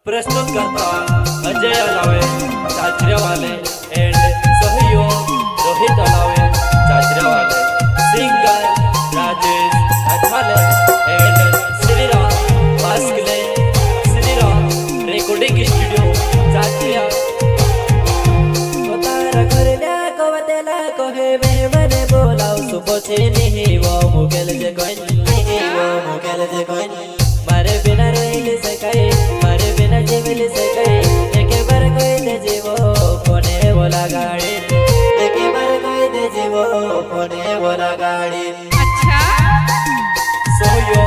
प्रस्तुत करता अजय अलावे चाचरेवाले एंड सहयोग रोहित अलावे चाचरेवाले, singer Rajesh Athale and Shriram Waskale, Shriram recording studio चाचिया। तारा घरल्या कवतेला कहे में मने बोलाव सुपोछे नहीं वो मुकेल जे कोई नहीं वो मुकेल जे कोई मारे बिना रहिल से कई मारे बिना जीविल से कई एके बार कोई दे जीवो कोने बोला गाड़ी एके बार कोई दे जीवो कोने बोला गाड़ी। अच्छा सोयो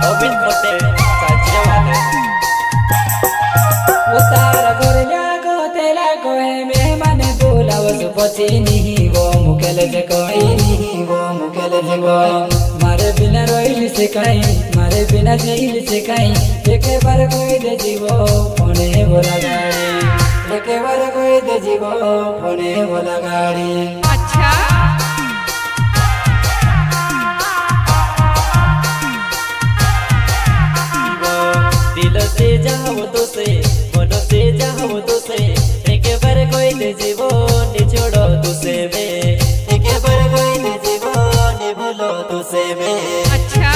अमित पटेल चाचरेवाले। तारा घरल्या कवतेला कहे में मने बोलाव सुपोछे नहीं वो मुकेल जे कोई नहीं वो मुकेल जे कोई मारे बिना रोइल से कहीं मारे बिना जेल से कहीं एके बार कोई दे जीवो फोने बोला गाड़ी एके बार कोई दे जीवो फोने बोला गाड़ी। अच्छा दिल से जाओ तो से मन से जाओ तो से एके बार कोई दे जीवो निछोड़ो तुसे में एके बार कोई दे जीवो नि भूलो तुसे में। अच्छा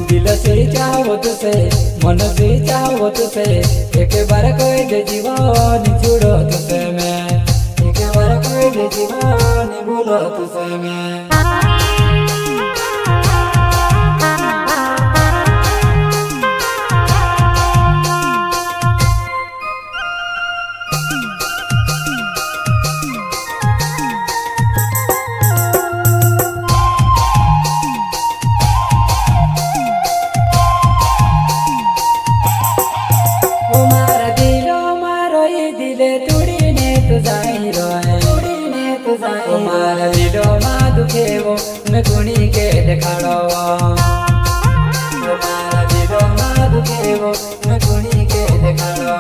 दिल से चाहो तुसे मन से चाहो तुसे एके बार कोई दे जीवो निछोड़ो तुसे में एके बार कोई दे जीवो नि भूलो तुसे में। मारा दिलो मा दुखे वो मैं गुणी के दिखाड़ो मारा दिलो मा दुखे वो मैं गुणी के दिखाड़ो।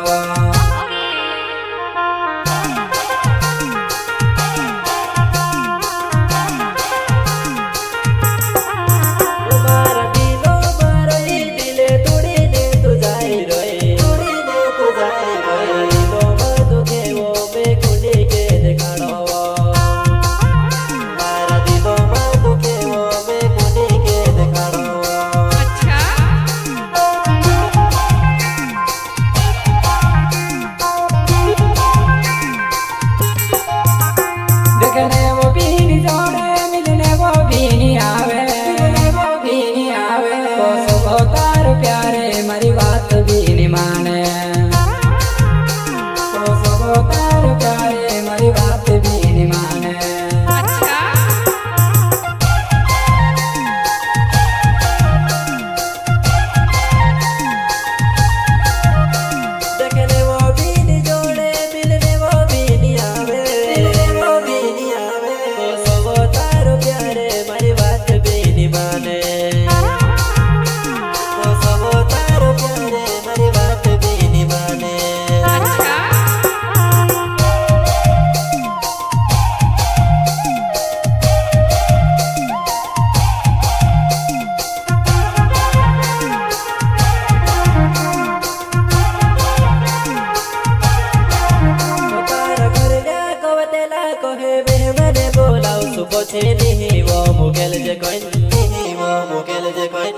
सुपोछे नहीं वो मुकेल जे कोई नहीं वो मुकेल जे कोई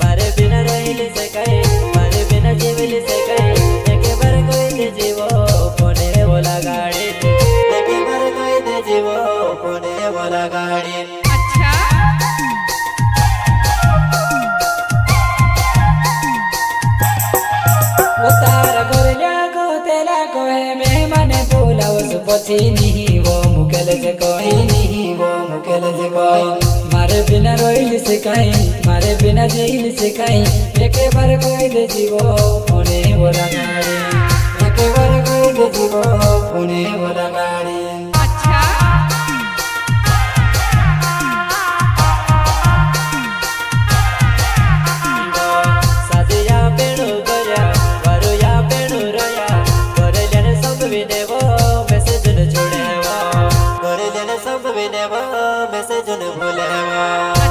मारे बिना रहिल से कई मारे बिना जीविल से कई एके बार कोई दे जीवो कोने बोला गाड़ी एके बार कोई दे जीवो कोने बोला गाड़ी। अच्छा तारा घरल्या कवतेला कहे में मने बोलाव सुपोछे नहीं वो मुकेल जे कोई नहीं वो मुकेल जे कोई मारे बिना रोइल से कहीं मारे बिना जेल से कहीं एके बार कोई दे जीवो फोने बोला गाड़ी एके बार कोई दे जीवो फोने बोला गाड़ी। अच्छा सादिया बेणु गया वरुया बेणु रोया करलेने सब विनेवो मैसेज न छोड़ेवा करलेने सब विनेवो मैसेज न भूलेवा।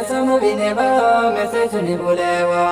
समूह भी नेवा मैं से सुनी बोलेवा